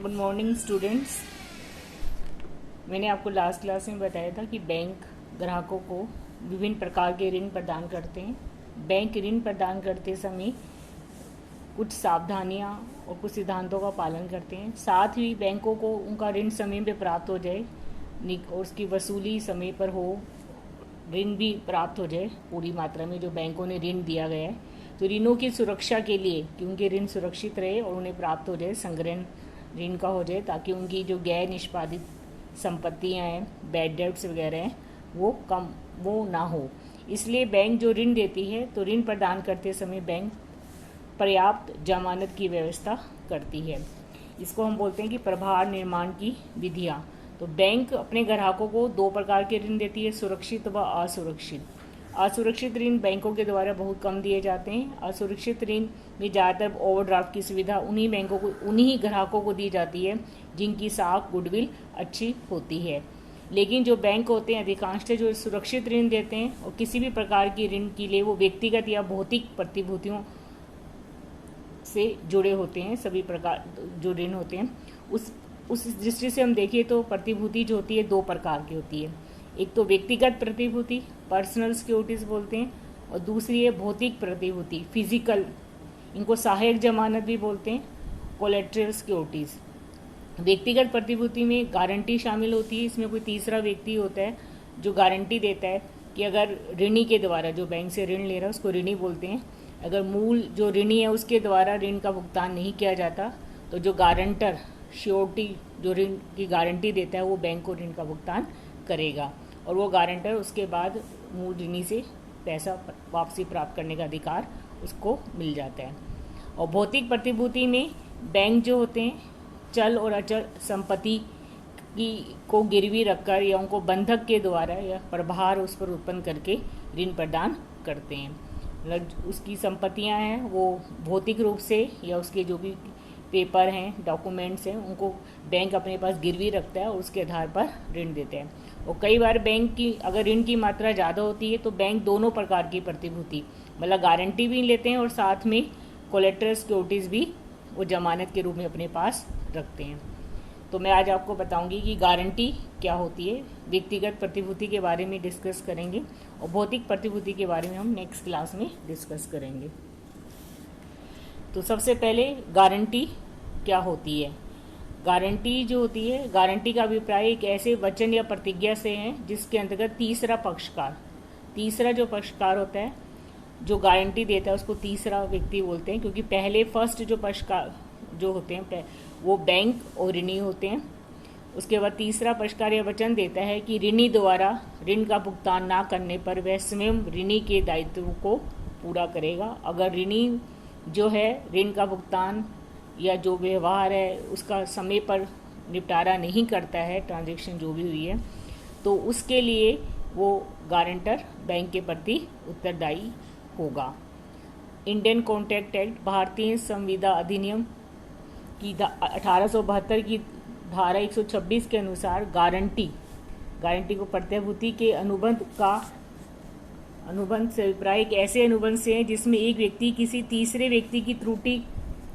Good morning students. मैंने आपको last class में बताया था कि बैंक ग्राहकों को विभिन्न प्रकार के ऋण प्रदान करते हैं। बैंक ऋण प्रदान करते समय कुछ सावधानियां और कुछ सिद्धांतों का पालन करते हैं। साथ ही बैंकों को उनका ऋण समय पर प्राप्त हो जाए और उसकी वसूली समय पर हो, ऋण भी प्राप्त हो जाए पूरी मात्रा में जो बैंकों ने ऋण दिया गया है। तो ऋणों की सुरक्षा के लिए कि उनके ऋण सुरक्षित रहे और उन्हें प्राप्त हो जाए, संग्रहण ऋण का हो जाए, ताकि उनकी जो गैर निष्पादित संपत्तियां हैं, बैड डेट्स वगैरह हैं, वो ना हो। इसलिए बैंक जो ऋण देती है तो ऋण प्रदान करते समय बैंक पर्याप्त जमानत की व्यवस्था करती है। इसको हम बोलते हैं कि प्रभार निर्माण की विधियाँ। तो बैंक अपने ग्राहकों को दो प्रकार के ऋण देती है, सुरक्षित व असुरक्षित। असुरक्षित ऋण बैंकों के द्वारा बहुत कम दिए जाते हैं। असुरक्षित ऋण में ज़्यादातर ओवरड्राफ्ट की सुविधा उन्हीं ग्राहकों को दी जाती है जिनकी साख गुडविल अच्छी होती है। लेकिन जो बैंक होते हैं अधिकांशतः जो सुरक्षित ऋण देते हैं और किसी भी प्रकार की ऋण के लिए वो व्यक्तिगत या भौतिक प्रतिभूतियों से जुड़े होते हैं। सभी प्रकार जो ऋण होते हैं उस दृष्टि से हम देखें तो प्रतिभूति जो होती है दो प्रकार की होती है। एक तो व्यक्तिगत प्रतिभूति, पर्सनल सिक्योरिटीज बोलते हैं, और दूसरी है भौतिक प्रतिभूति, फिजिकल, इनको सहायक जमानत भी बोलते हैं, कोलेट्रल सिक्योरिटीज। व्यक्तिगत प्रतिभूति में गारंटी शामिल होती है। इसमें कोई तीसरा व्यक्ति होता है जो गारंटी देता है कि अगर ऋणी के द्वारा, जो बैंक से ऋण ले रहा है उसको ऋणी बोलते हैं, अगर मूल जो ऋणी है उसके द्वारा ऋण का भुगतान नहीं किया जाता तो जो गारंटर श्योरिटी जो ऋण की गारंटी देता है वो बैंक को ऋण का भुगतान करेगा, और वो गारंटर उसके बाद मूल ऋणी से पैसा वापसी प्राप्त करने का अधिकार उसको मिल जाता है। और भौतिक प्रतिभूति में बैंक जो होते हैं चल और अचल संपत्ति को गिरवी रखकर या उनको बंधक के द्वारा या प्रभार उस पर उत्पन्न करके ऋण प्रदान करते हैं। मतलब उसकी संपत्तियां हैं वो भौतिक रूप से या उसके जो भी पेपर हैं, डॉक्यूमेंट्स हैं, उनको बैंक अपने पास गिरवी रखता है और उसके आधार पर ऋण देते हैं। और कई बार बैंक की अगर ऋण की मात्रा ज़्यादा होती है तो बैंक दोनों प्रकार की प्रतिभूति, मतलब गारंटी भी लेते हैं और साथ में कोलेट्रल सिक्योरिटीज़ भी वो जमानत के रूप में अपने पास रखते हैं। तो मैं आज आपको बताऊंगी कि गारंटी क्या होती है। व्यक्तिगत प्रतिभूति के बारे में डिस्कस करेंगे और भौतिक प्रतिभूति के बारे में हम नेक्स्ट क्लास में डिस्कस करेंगे। तो सबसे पहले गारंटी क्या होती है। गारंटी जो होती है, गारंटी का अभिप्राय एक ऐसे वचन या प्रतिज्ञा से है जिसके अंतर्गत तीसरा जो पक्षकार होता है जो गारंटी देता है उसको तीसरा व्यक्ति बोलते हैं, क्योंकि पहले फर्स्ट जो पक्षकार जो होते हैं वो बैंक और ऋणी होते हैं। उसके बाद तीसरा पक्षकार यह वचन देता है कि ऋणी द्वारा ऋण का भुगतान ना करने पर वह स्वयं ऋणी के दायित्व को पूरा करेगा। अगर ऋणी जो है ऋण का भुगतान या जो व्यवहार है उसका समय पर निपटारा नहीं करता है, ट्रांजैक्शन जो भी हुई है, तो उसके लिए वो गारंटर बैंक के प्रति उत्तरदायी होगा। इंडियन कॉन्ट्रैक्ट एक्ट, भारतीय संविदा अधिनियम की 1872 की धारा 126 के अनुसार गारंटी को प्रतिभूति के अनुबंध से अभिप्राय एक ऐसे अनुबंध से है जिसमें एक व्यक्ति किसी तीसरे व्यक्ति की त्रुटि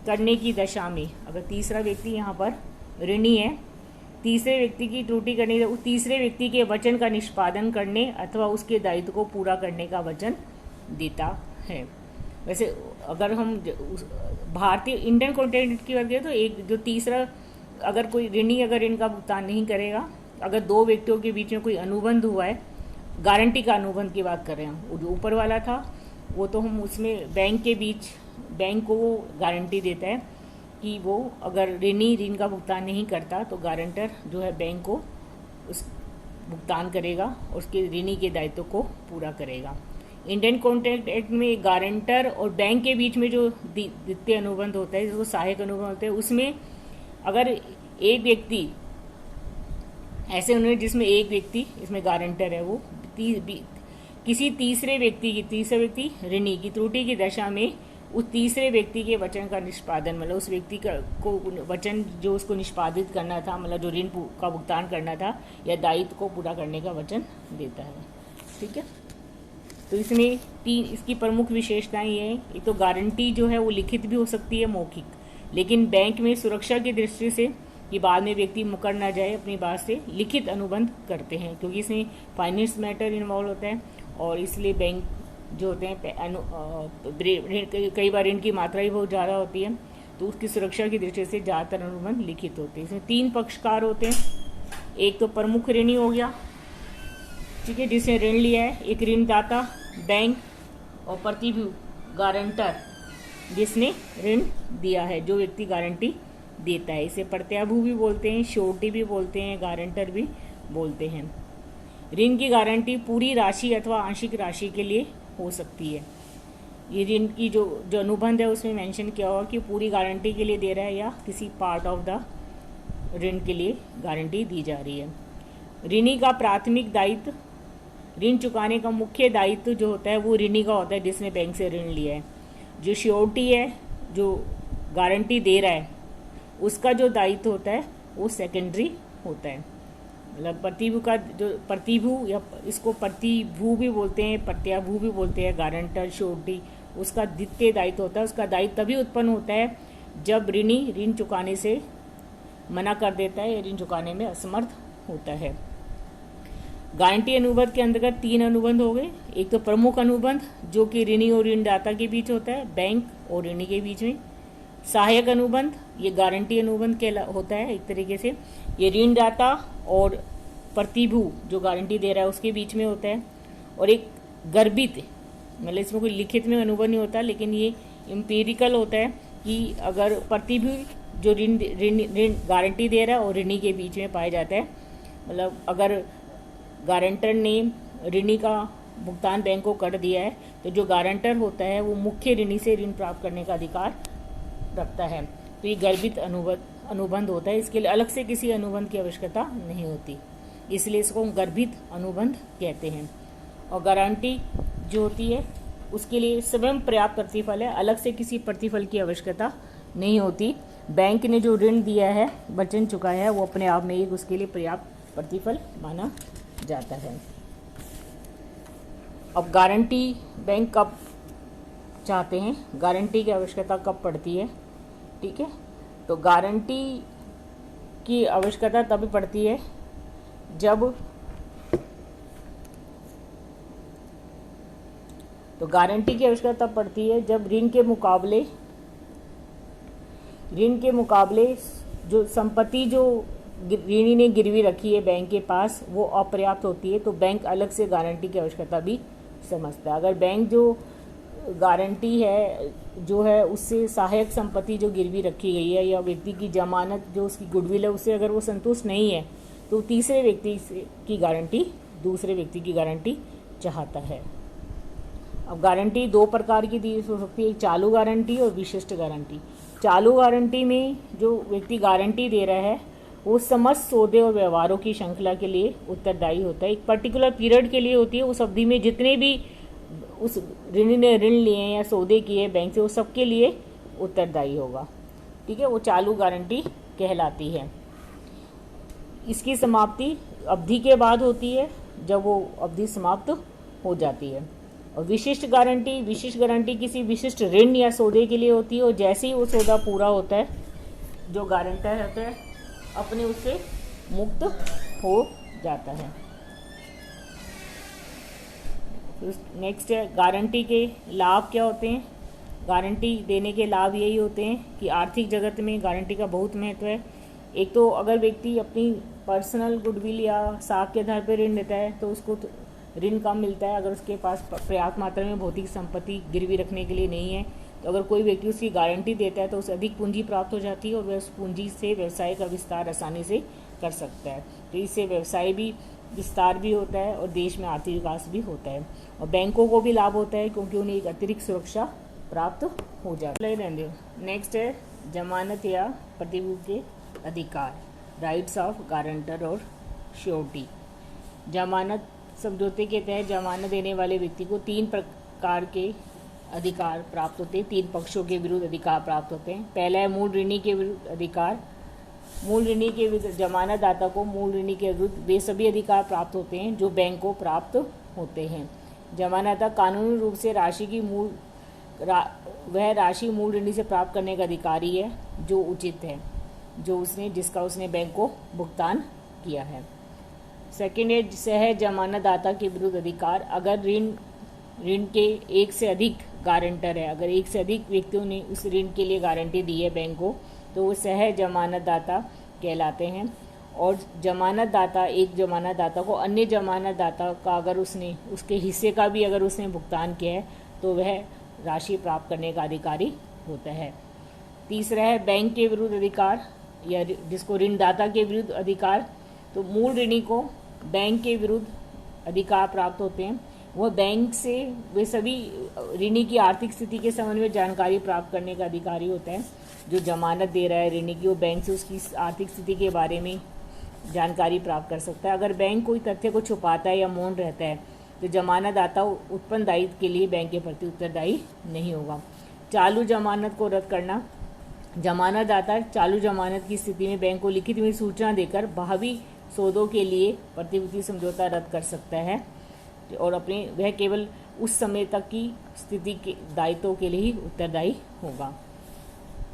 करने की दशा में, अगर तीसरा व्यक्ति यहाँ पर ऋणी है, तीसरे व्यक्ति की त्रुटि करने, उस तीसरे व्यक्ति के वचन का निष्पादन करने अथवा उसके दायित्व को पूरा करने का वचन देता है। वैसे अगर हम भारतीय इंडियन कॉन्ट्रैक्ट की बात करें तो एक जो तीसरा, अगर कोई ऋणी अगर ऋण का भुगतान नहीं करेगा, अगर दो व्यक्तियों के बीच में कोई अनुबंध हुआ है, गारंटी का अनुबंध की बात कर रहे हैं, वो जो ऊपर वाला था वो तो हम उसमें बैंक को वो गारंटी देता है कि वो अगर ऋणी ऋण का भुगतान नहीं करता तो गारंटर जो है बैंक को उस भुगतान करेगा और उसके ऋणी के दायित्व को पूरा करेगा। इंडियन कॉन्ट्रैक्ट एक्ट में गारंटर और बैंक के बीच में जो द्वितीय अनुबंध होता है जिसको सहायक अनुबंध होता है, उसमें अगर एक व्यक्ति ऐसे उन्होंने जिसमें एक व्यक्ति इसमें गारंटर है वो किसी तीसरे व्यक्ति ऋणी की त्रुटि की दशा में उस तीसरे व्यक्ति के वचन का निष्पादन, मतलब उस व्यक्ति को वचन जो उसको निष्पादित करना था, मतलब जो ऋण का भुगतान करना था या दायित्व को पूरा करने का वचन देता है। ठीक है, तो इसमें इसकी प्रमुख विशेषताएं ये हैं। एक तो गारंटी जो है वो लिखित भी हो सकती है, मौखिक, लेकिन बैंक में सुरक्षा की दृष्टि से कि बाद में व्यक्ति मुकर ना जाए अपनी बात से, लिखित अनुबंध करते हैं, क्योंकि इसमें फाइनेंस मैटर इन्वॉल्व होता है और इसलिए बैंक जो होते हैं कई बार ऋण की मात्रा ही बहुत ज़्यादा होती है, तो उसकी सुरक्षा की दृष्टि से ज़्यादातर अनुबंध लिखित होते हैं। इसमें 3 पक्षकार होते हैं। एक तो प्रमुख ऋणी हो गया, ठीक है, जिसने ऋण लिया है, एक ऋणदाता बैंक, और प्रतिभू गारंटर जिसने ऋण दिया है, जो व्यक्ति गारंटी देता है। इसे प्रत्याभू भी बोलते हैं, श्योरिटी भी बोलते हैं, गारंटर भी बोलते हैं। ऋण की गारंटी पूरी राशि अथवा आंशिक राशि के लिए हो सकती है। ये ऋण की जो अनुबंध है उसमें मेंशन किया हुआ कि पूरी गारंटी के लिए दे रहा है या किसी पार्ट ऑफ द ऋण के लिए गारंटी दी जा रही है। ऋणी का प्राथमिक दायित्व, ऋण चुकाने का मुख्य दायित्व जो होता है वो ऋणी का होता है जिसने बैंक से ऋण लिया है। जो श्योरिटी है, जो गारंटी दे रहा है, उसका जो दायित्व होता है वो सेकेंडरी होता है। मतलब प्रतिभू का जो प्रतिभू, या इसको प्रतिभू भी बोलते हैं, प्रत्याभू भी बोलते हैं, गारंटर, श्योरिटी, उसका द्वितीय दायित्व होता है। उसका दायित्व तभी उत्पन्न होता है जब ऋणी ऋण चुकाने से मना कर देता है या ऋण चुकाने में असमर्थ होता है। गारंटी अनुबंध के अंतर्गत 3 अनुबंध हो गए। एक तो प्रमुख अनुबंध जो कि ऋणी और ऋणदाता के बीच होता है, बैंक और ऋणी के बीच में। सहायक अनुबंध, ये गारंटी अनुबंध होता है एक तरीके से, ये ऋणदाता और प्रतिभू जो गारंटी दे रहा है उसके बीच में होता है। और एक गर्भित, मतलब इसमें कोई लिखित में अनुबंध नहीं होता, लेकिन ये एम्पिरिकल होता है कि अगर प्रतिभू जो ऋण गारंटी दे रहा है और ऋणी के बीच में पाया जाता है, मतलब अगर गारंटर ने ऋणी का भुगतान बैंक को कर दिया है तो जो गारंटर होता है वो मुख्य ऋणी से ऋण प्राप्त करने का अधिकार रखता है। तो ये गर्भित अनुबंध होता है। इसके लिए अलग से किसी अनुबंध की आवश्यकता नहीं होती, इसलिए इसको हम गर्भित अनुबंध कहते हैं। और गारंटी जो होती है उसके लिए स्वयं पर्याप्त प्रतिफल है, अलग से किसी प्रतिफल की आवश्यकता नहीं होती। बैंक ने जो ऋण दिया है, वचन चुकाया है, वो अपने आप में एक उसके लिए पर्याप्त प्रतिफल माना जाता है। अब गारंटी बैंक कब चाहते हैं, गारंटी की आवश्यकता कब पड़ती है, ठीक है। तो गारंटी की आवश्यकता तभी पड़ती है जब गारंटी की आवश्यकता तब पड़ती है जब ऋण के मुकाबले जो संपत्ति जो ऋणी ने गिरवी रखी है बैंक के पास वो अपर्याप्त होती है, तो बैंक अलग से गारंटी की आवश्यकता भी समझता है। अगर बैंक जो गारंटी है जो है उससे सहायक संपत्ति जो गिरवी रखी गई है या व्यक्ति की जमानत जो उसकी गुडविल है उससे अगर वो संतुष्ट नहीं है तो तीसरे व्यक्ति की गारंटी, दूसरे व्यक्ति की गारंटी चाहता है। अब गारंटी 2 प्रकार की दी हो सकती है, एक चालू गारंटी और विशिष्ट गारंटी। चालू गारंटी में जो व्यक्ति गारंटी दे रहा है वो समस्त सौदे और व्यवहारों की श्रृंखला के लिए उत्तरदायी होता है। एक पर्टिकुलर पीरियड के लिए होती है, उस अवधि में जितने भी उस ऋणी ने ऋण लिए हैं या सौदे किए बैंक से वो सबके लिए उत्तरदायी होगा, ठीक है। वो चालू गारंटी कहलाती है। इसकी समाप्ति अवधि के बाद होती है जब वो अवधि समाप्त हो जाती है। और विशिष्ट गारंटी किसी विशिष्ट ऋण या सौदे के लिए होती है और जैसे ही वो सौदा पूरा होता है जो गारंटर होता है अपने उससे मुक्त हो जाता है। नेक्स्ट है गारंटी के लाभ क्या होते हैं। गारंटी देने के लाभ यही होते हैं कि आर्थिक जगत में गारंटी का बहुत महत्व है। एक तो अगर व्यक्ति अपनी पर्सनल गुडविल या साख के आधार पर ऋण लेता है तो उसको ऋण कम मिलता है। अगर उसके पास पर्याप्त मात्रा में भौतिक संपत्ति गिरवी रखने के लिए नहीं है तो अगर कोई व्यक्ति उसकी गारंटी देता है तो उसे अधिक पूंजी प्राप्त हो जाती है और वह उस पूंजी से व्यवसाय का विस्तार आसानी से कर सकता है। तो इससे व्यवसाय भी विस्तार भी होता है और देश में आर्थिक विकास भी होता है। और बैंकों को भी लाभ होता है क्योंकि उन्हें एक अतिरिक्त सुरक्षा प्राप्त हो जाती है। नेक्स्ट है जमानत या प्रतिभूति के अधिकार, राइट्स ऑफ गारंटर और श्योरिटी। जमानत समझौते के तहत जमानत देने वाले व्यक्ति को 3 प्रकार के अधिकार प्राप्त होते हैं, 3 पक्षों के विरुद्ध अधिकार प्राप्त होते हैं। पहला है मूल ऋणी के विरुद्ध अधिकार। मूल ऋणी के विरुद्ध जमानतदाता को मूल ऋणी के विरुद्ध वे सभी अधिकार प्राप्त होते हैं जो बैंक को प्राप्त होते हैं। जमानतदाता कानूनी रूप से वह राशि मूल ऋणी से प्राप्त करने का अधिकारी है जो उचित है। जिसका उसने बैंक को भुगतान किया है। सेकेंड है सह जमानतदाता के विरुद्ध अधिकार। अगर ऋण के एक से अधिक गारंटर है, अगर एक से अधिक व्यक्तियों ने उस ऋण के लिए गारंटी दी है बैंक को, तो वो सह जमानतदाता कहलाते हैं। और जमानतदाता, एक जमानतदाता को अन्य जमानतदाता का अगर उसने उसके हिस्से का भी अगर उसने भुगतान किया है तो वह राशि प्राप्त करने का अधिकारी होता है। तीसरा है बैंक के विरुद्ध अधिकार, या जिसको ऋणदाता के विरुद्ध अधिकार। तो मूल ऋणी को बैंक के विरुद्ध अधिकार प्राप्त होते हैं। वह बैंक से वे सभी ऋणी की आर्थिक स्थिति के संबंध में जानकारी प्राप्त करने का अधिकारी होता है। जो जमानत दे रहा है ऋणी की, वो बैंक से उसकी आर्थिक स्थिति के बारे में जानकारी प्राप्त कर सकता है। अगर बैंक कोई तथ्य को छुपाता है या मौन रहता है तो जमानतदाता उत्पन्न दायित्व के लिए बैंक के प्रति उत्तरदायी नहीं होगा। चालू जमानत को रद्द करना। जमानतदाता चालू जमानत की स्थिति में बैंक को लिखित में सूचना देकर भावी सौदों के लिए प्रतिभूति समझौता रद्द कर सकता है और वह केवल उस समय तक की स्थिति के दायित्वों के लिए ही उत्तरदायी होगा।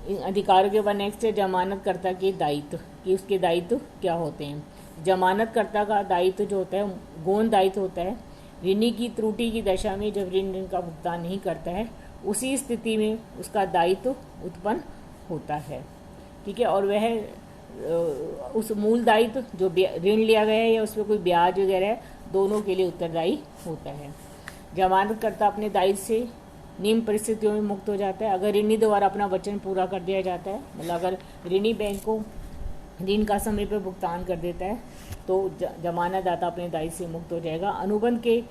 इन अधिकारों के बाद नेक्स्ट है जमानतकर्ता के दायित्व, कि उसके दायित्व क्या होते हैं। जमानतकर्ता का दायित्व जो होता है गौण दायित्व होता है। ऋणी की त्रुटि की दशा में जब ऋण का भुगतान नहीं करता है, उसी स्थिति में उसका दायित्व उत्पन्न होता है। ठीक है, और वह उस मूल दायित्व जो ऋण लिया गया है या उस पर कोई ब्याज वगैरह है, दोनों के लिए उत्तरदायी होता है। जमानतकर्ता अपने दायित्व से निम्न परिस्थितियों में मुक्त हो जाता है। अगर ऋणी द्वारा अपना वचन पूरा कर दिया जाता है, मतलब अगर ऋणी बैंक को ऋण का समय पर भुगतान कर देता है तो जमानतदाता अपने दायित्व से मुक्त हो जाएगा। अनुबंध के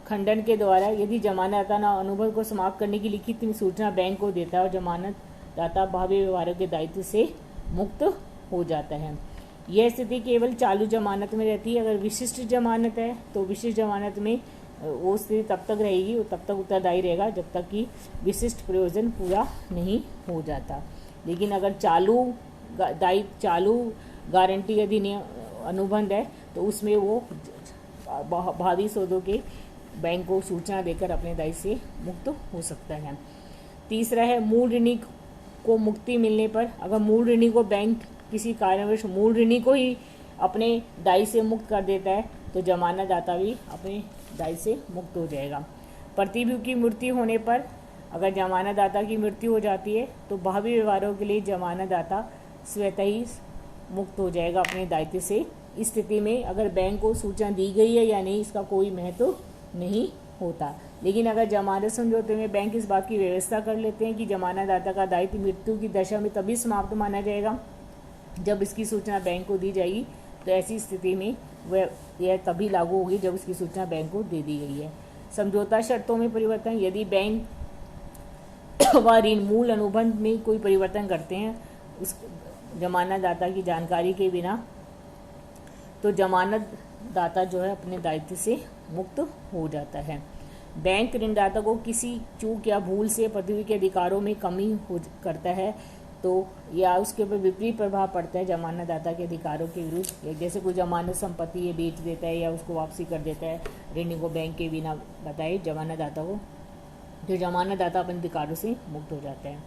खंडन के द्वारा यदि जमानतदाता अनुबंध को समाप्त करने की लिखित में सूचना बैंक को देता है और जमानतदाता भावी व्यवहारों के दायित्व से मुक्त हो जाता है। यह स्थिति केवल चालू जमानत में रहती है। अगर विशिष्ट जमानत है तो विशिष्ट जमानत में वो स्थिति तब तक रहेगी, वो तब तक उत्तरदायी रहेगा जब तक कि विशिष्ट प्रयोजन पूरा नहीं हो जाता। लेकिन अगर चालू गारंटी यदि अनुबंध है तो उसमें वो भावी सौदों के बैंक को सूचना देकर अपने दायित्व से मुक्त हो सकता है। तीसरा है मूल ऋणी को मुक्ति मिलने पर, अगर मूल ऋणी को बैंक किसी कारणवश मूल ऋणी को ही अपने दायित्व से मुक्त कर देता है तो जमानतदाता भी अपने दायित्व से मुक्त हो जाएगा। प्रतिभूति की मृत्यु होने पर, अगर जमानतदाता की मृत्यु हो जाती है तो भावी व्यवहारों के लिए जमानतदाता स्वतः ही मुक्त हो जाएगा अपने दायित्व से। इस स्थिति में अगर बैंक को सूचना दी गई है या नहीं इसका कोई महत्व नहीं होता। लेकिन अगर जमानत समझौते में बैंक इस बात की व्यवस्था कर लेते हैं कि जमानतदाता का दायित्व मृत्यु की दशा में तभी समाप्त माना जाएगा जब इसकी सूचना बैंक को दी जाएगी, तो ऐसी स्थिति में यह तभी लागू होगी जब इसकी सूचना बैंक को दे दी गई है। समझौता शर्तों में परिवर्तन। यदि बैंक व ऋण मूल अनुबंध में कोई परिवर्तन करते हैं उस जमानतदाता की जानकारी के बिना, तो जमानतदाता जो है अपने दायित्व से मुक्त हो जाता है। बैंक ऋणदाता को किसी चूक या भूल से प्रतिभूति के अधिकारों में कमी करता है तो या उसके ऊपर विपरीत प्रभाव पड़ता है जमानतदाता के अधिकारों के विरुद्ध, जैसे कोई जमानत संपत्ति ये बेच देता है या उसको वापसी कर देता है ऋणी को बैंक के बिना बताए जमानतदाता को, तो जमानतदाता अपने अधिकारों से मुक्त हो जाता है।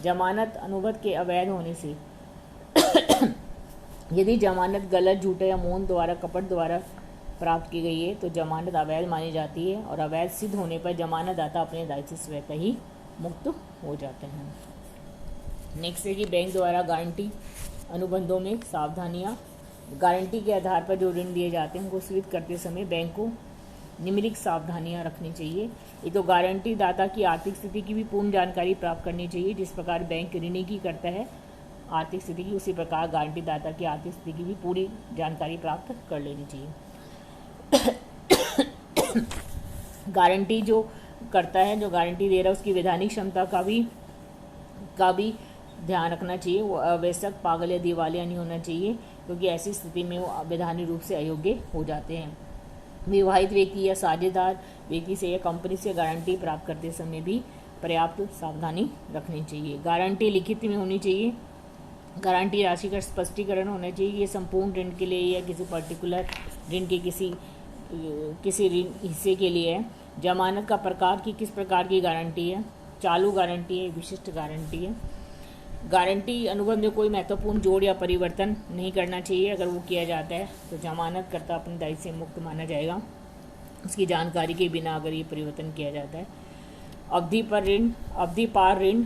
जमानत अनुबंध के अवैध होने से यदि जमानत गलत, झूठा या मौन द्वारा, कपट द्वारा प्राप्त की गई है तो जमानत अवैध मानी जाती है और अवैध सिद्ध होने पर जमानतदाता अपने दायित्व से स्वतः ही मुक्त हो जाते हैं। नेक्स्ट है कि बैंक द्वारा गारंटी अनुबंधों में सावधानियां। गारंटी के आधार पर जो ऋण दिए जाते हैं उनको स्वीकृत करते समय बैंक को निम्नलिखित सावधानियां रखनी चाहिए। एक तो गारंटी दाता की आर्थिक स्थिति की भी पूर्ण जानकारी प्राप्त करनी चाहिए। जिस प्रकार बैंक ऋणी की करता है आर्थिक स्थिति की, उसी प्रकार गारंटी दाता की आर्थिक स्थिति की भी पूरी जानकारी प्राप्त कर लेनी चाहिए। गारंटी जो करता है, जो गारंटी दे रहा है, उसकी वैधानिक क्षमता का भी ध्यान रखना चाहिए। वो अवैसक, पागल या दिवालिया नहीं होना चाहिए, क्योंकि ऐसी स्थिति में वो वैधानिक रूप से अयोग्य हो जाते हैं। विवाहित व्यक्ति या साझेदार व्यक्ति से या कंपनी से गारंटी प्राप्त करते समय भी पर्याप्त सावधानी रखनी चाहिए। गारंटी लिखित में होनी चाहिए। गारंटी राशि का स्पष्टीकरण होना चाहिए। ये संपूर्ण ऋण के लिए या किसी पर्टिकुलर ऋण के किसी ऋण हिस्से के लिए है। जमानत का प्रकार की किस प्रकार की गारंटी है, चालू गारंटी है, विशिष्ट गारंटी है। गारंटी अनुबंध में कोई महत्वपूर्ण जोड़ या परिवर्तन नहीं करना चाहिए। अगर वो किया जाता है तो जमानतकर्ता अपने दायित्व से मुक्त माना जाएगा, उसकी जानकारी के बिना अगर ये परिवर्तन किया जाता है। अवधि पर ऋण, अवधि पार ऋण,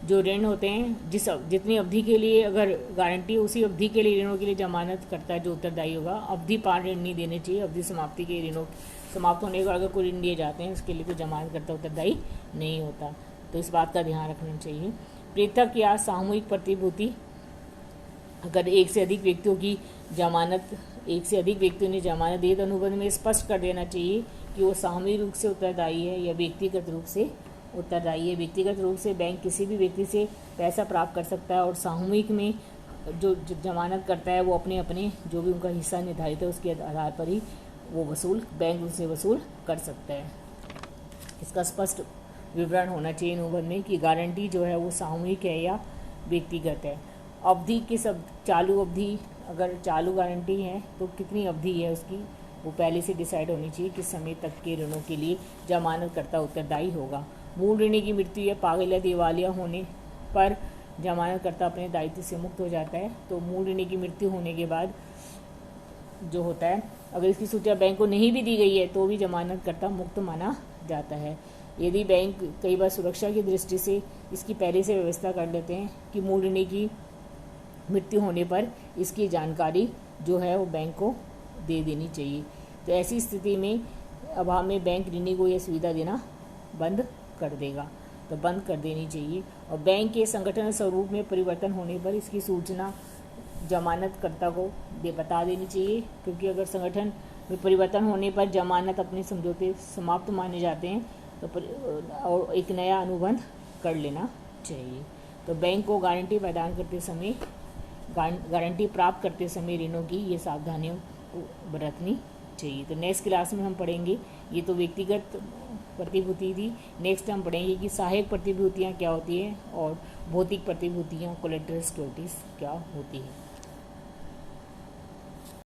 जो ऋण होते हैं जितनी अवधि के लिए अगर गारंटी उसी अवधि के लिए ऋणों के लिए जमानतकर्ता जो उत्तरदायी होगा। अवधि पार ऋण नहीं देने चाहिए। अवधि समाप्ति के ऋणों समाप्त होने के अगर कोई ऋण दिए जाते हैं उसके लिए कोई जमानतकर्ता उत्तरदायी नहीं होता, तो इस बात का ध्यान रखना चाहिए। पृथक या सामूहिक प्रतिभूति, अगर एक से अधिक व्यक्तियों ने जमानत दी तो अनुबंध में स्पष्ट कर देना चाहिए कि वो सामूहिक रूप से उत्तरदायी है या व्यक्तिगत रूप से उत्तरदायी है। व्यक्तिगत रूप से बैंक किसी भी व्यक्ति से पैसा प्राप्त कर सकता है और सामूहिक में जो जमानत करता है वो अपने अपने जो भी उनका हिस्सा निर्धारित है उसके आधार पर ही वो बैंक उनसे वसूल कर सकता है। इसका स्पष्ट विवरण होना चाहिए अनुबंध में कि गारंटी जो है वो सामूहिक है या व्यक्तिगत है। अवधि की सब चालू अवधि, अगर चालू गारंटी है तो कितनी अवधि है उसकी वो पहले से डिसाइड होनी चाहिए। किस समय तक के ऋणों के लिए जमानतकर्ता उत्तरदायी होगा। मूल ऋणी की मृत्यु या पागल या दिवालिया होने पर जमानतकर्ता अपने दायित्व से मुक्त हो जाता है। तो मूल ऋणी की मृत्यु होने के बाद जो होता है, अगर इसकी सूचना बैंक को नहीं भी दी गई है तो भी जमानतकर्ता मुक्त माना जाता है। यदि बैंक कई बार सुरक्षा की दृष्टि से इसकी पहले से व्यवस्था कर लेते हैं कि मूल ऋणी की मृत्यु होने पर इसकी जानकारी जो है वो बैंक को दे देनी चाहिए। तो ऐसी स्थिति में अभाव में बैंक ऋणी को यह सुविधा देना बंद कर देगा, तो बंद कर देनी चाहिए। और बैंक के संगठन स्वरूप में परिवर्तन होने पर इसकी सूचना जमानतकर्ता को बता देनी चाहिए, क्योंकि अगर संगठन में परिवर्तन होने पर जमानत अपने समझौते समाप्त माने जाते हैं तो और एक नया अनुबंध कर लेना चाहिए। तो बैंक को गारंटी प्रदान करते समय गारंटी प्राप्त करते समय ऋणों की ये सावधानियों को बरतनी चाहिए। तो नेक्स्ट क्लास में हम पढ़ेंगे, ये तो व्यक्तिगत प्रतिभूति थी। नेक्स्ट हम पढ़ेंगे कि सहायक प्रतिभूतियाँ क्या होती हैं और भौतिक प्रतिभूतियाँ कोलेटरल सिक्योरिटीज़ क्या होती है।